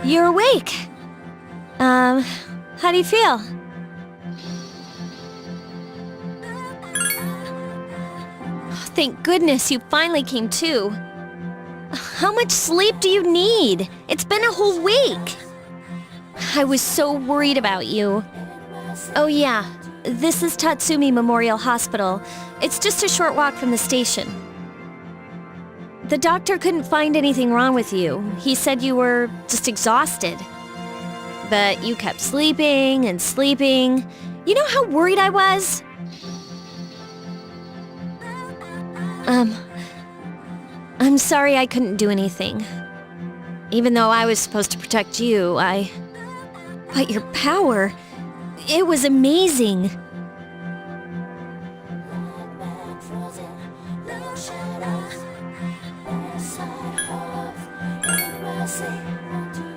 You're awake. How do you feel? Thank goodness you finally came to. How much sleep do you need? It's been a whole week. I was so worried about you. Oh yeah, this is Tatsumi Memorial Hospital. It's just a short walk from the station. The doctor couldn't find anything wrong with you. He said you were just exhausted. But you kept sleeping and sleeping. You know how worried I was? I'm sorry I couldn't do anything. Even though I was supposed to protect you, But your power, it was amazing.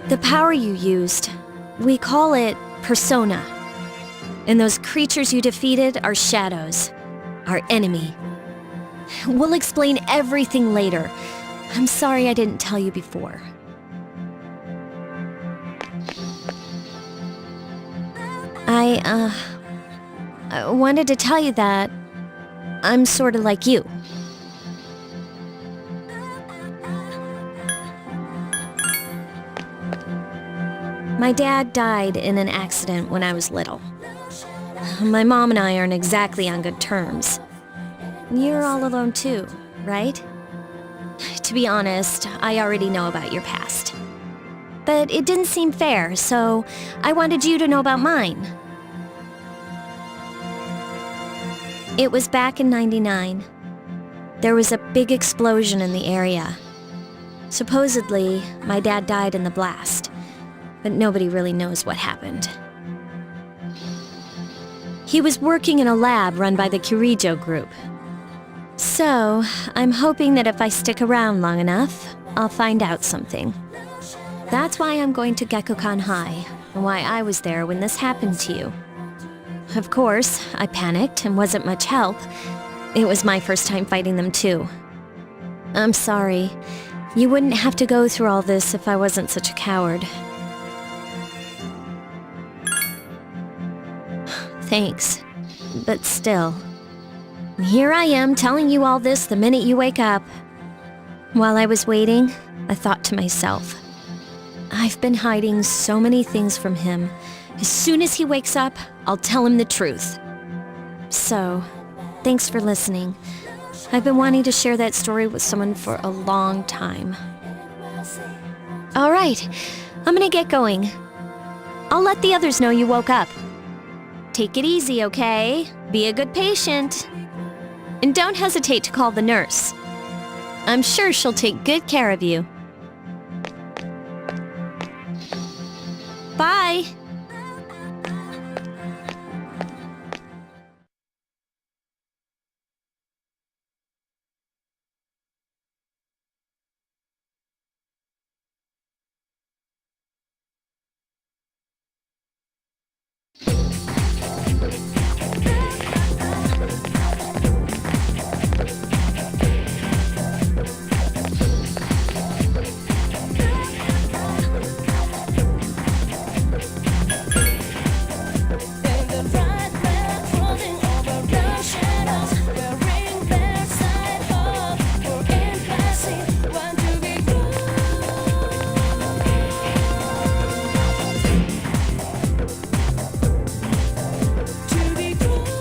The power you used, we call it persona. And those creatures you defeated are shadows, our enemy. We'll explain everything later. I'm sorry I didn't tell you before. I wanted to tell you that I'm sort of like you. My dad died in an accident when I was little. My mom and I aren't exactly on good terms. You're all alone too, right? To be honest, I already know about your past. But it didn't seem fair, so I wanted you to know about mine. It was back in '99. There was a big explosion in the area. Supposedly, my dad died in the blast, but nobody really knows what happened. He was working in a lab run by the Kirijo group. So, I'm hoping that if I stick around long enough, I'll find out something. That's why I'm going to Gekukan High, and why I was there when this happened to you. Of course, I panicked and wasn't much help. It was my first time fighting them too. I'm sorry. You wouldn't have to go through all this if I wasn't such a coward. Thanks. But still. Here I am telling you all this the minute you wake up. While I was waiting, I thought to myself, I've been hiding so many things from him. As soon as he wakes up, I'll tell him the truth. So, thanks for listening. I've been wanting to share that story with someone for a long time. All right, I'm gonna get going. I'll let the others know you woke up. Take it easy, okay? Be a good patient. And don't hesitate to call the nurse. I'm sure she'll take good care of you. Bye! To be cool.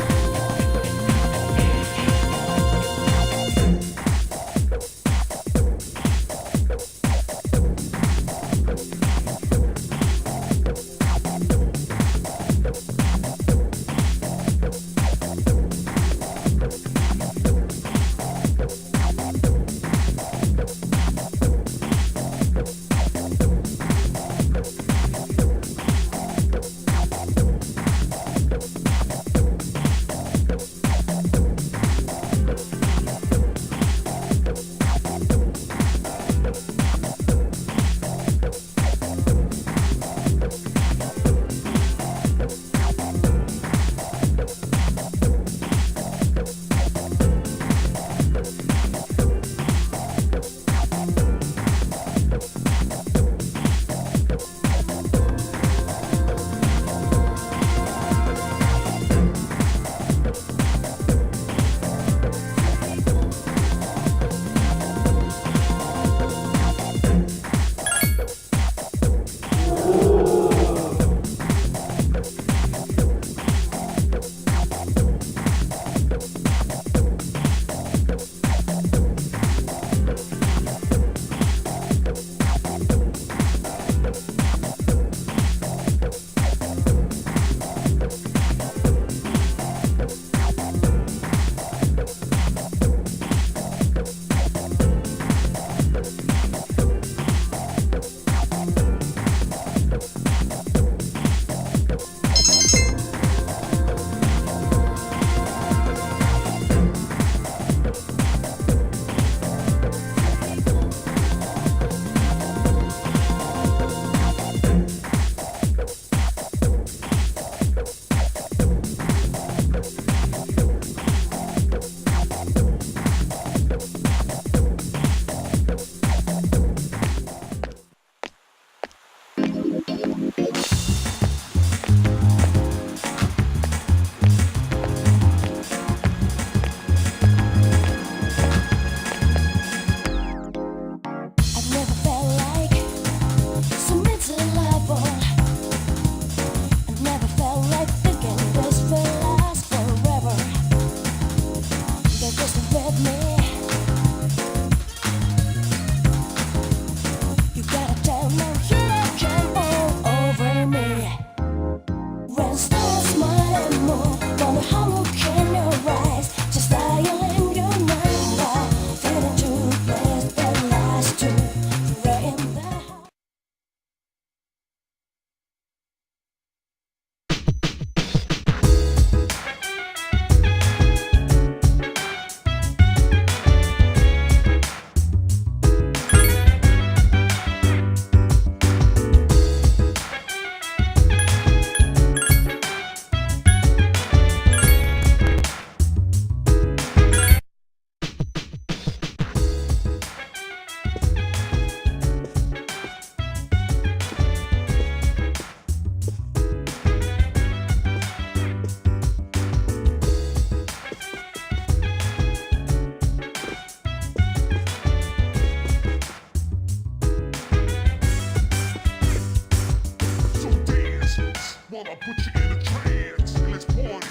wanna put you in a trance. Let's party.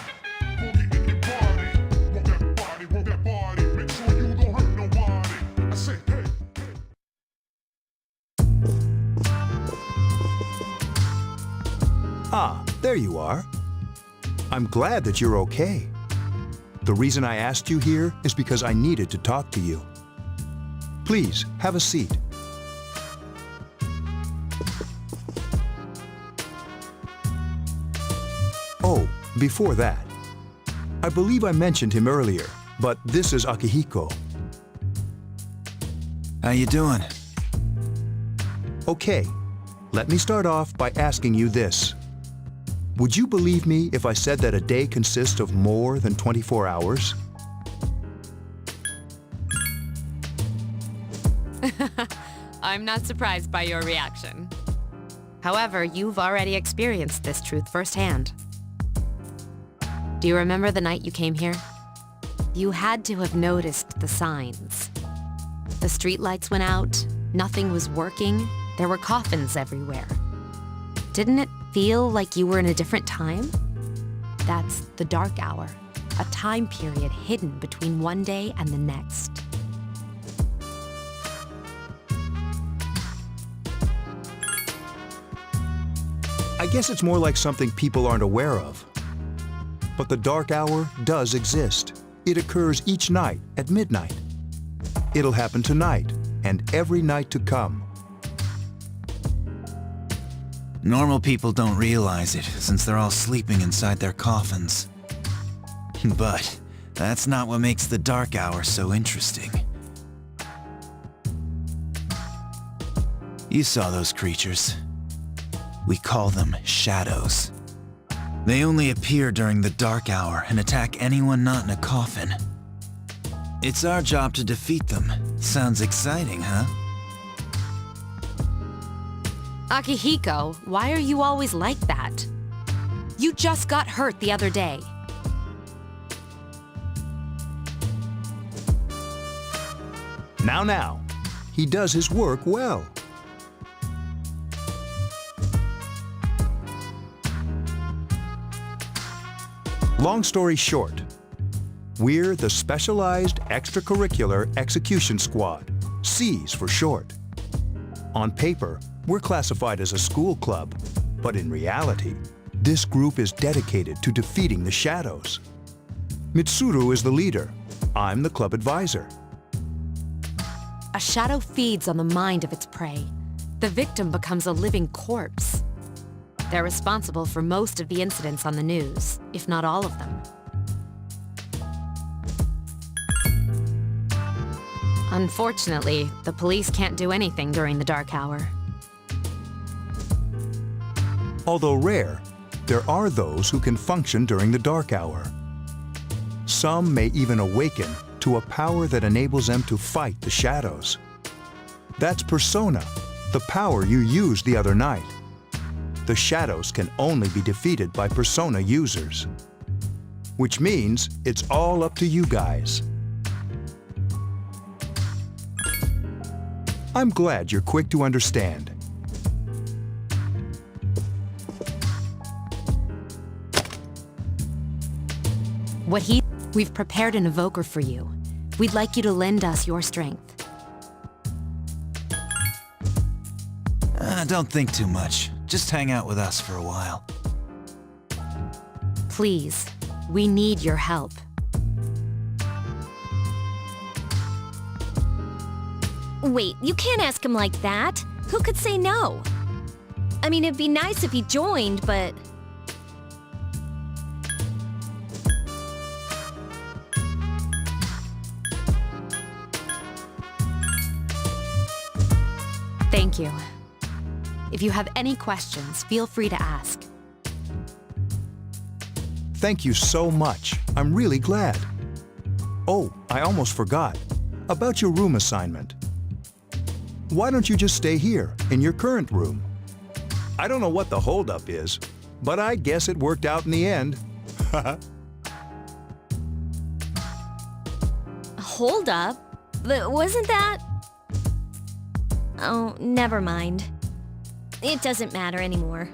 Boogie in your body. Want that body. Make sure you don't hurt nobody. I say, hey. Ah, there you are. I'm glad that you're okay. The reason I asked you here is because I needed to talk to you. Please, have a seat. Oh, before that, I believe I mentioned him earlier, but this is Akihiko. How you doing? Okay, let me start off by asking you this. Would you believe me if I said that a day consists of more than 24 hours? I'm not surprised by your reaction. However, you've already experienced this truth firsthand. Do you remember the night you came here? You had to have noticed the signs. The streetlights went out, nothing was working, there were coffins everywhere. Didn't it feel like you were in a different time? That's the dark hour, a time period hidden between one day and the next. I guess it's more like something people aren't aware of. But the dark hour does exist. It occurs each night at midnight. It'll happen tonight and every night to come. Normal people don't realize it, since they're all sleeping inside their coffins. But that's not what makes the dark hour so interesting. You saw those creatures. We call them shadows. They only appear during the dark hour and attack anyone not in a coffin. It's our job to defeat them. Sounds exciting, huh? Akihiko, why are you always like that? You just got hurt the other day. Now, he does his work well. Long story short, we're the Specialized Extracurricular Execution Squad, SEAS for short. On paper, we're classified as a school club, but in reality, this group is dedicated to defeating the shadows. Mitsuru is the leader. I'm the club advisor. A shadow feeds on the mind of its prey. The victim becomes a living corpse. They're responsible for most of the incidents on the news, if not all of them. Unfortunately, the police can't do anything during the dark hour. Although rare, there are those who can function during the dark hour. Some may even awaken to a power that enables them to fight the shadows. That's Persona, the power you used the other night. The shadows can only be defeated by Persona users. Which means it's all up to you guys. I'm glad you're quick to understand. We've prepared an evoker for you. We'd like you to lend us your strength. Don't think too much. Just hang out with us for a while. Please, we need your help. Wait, you can't ask him like that. Who could say no? I mean, it'd be nice if he joined, but... Thank you. If you have any questions, feel free to ask. Thank you so much. I'm really glad. Oh, I almost forgot. About your room assignment. Why don't you just stay here, in your current room? I don't know what the holdup is, but I guess it worked out in the end. Hold up. Wasn't that... Oh, never mind. It doesn't matter anymore.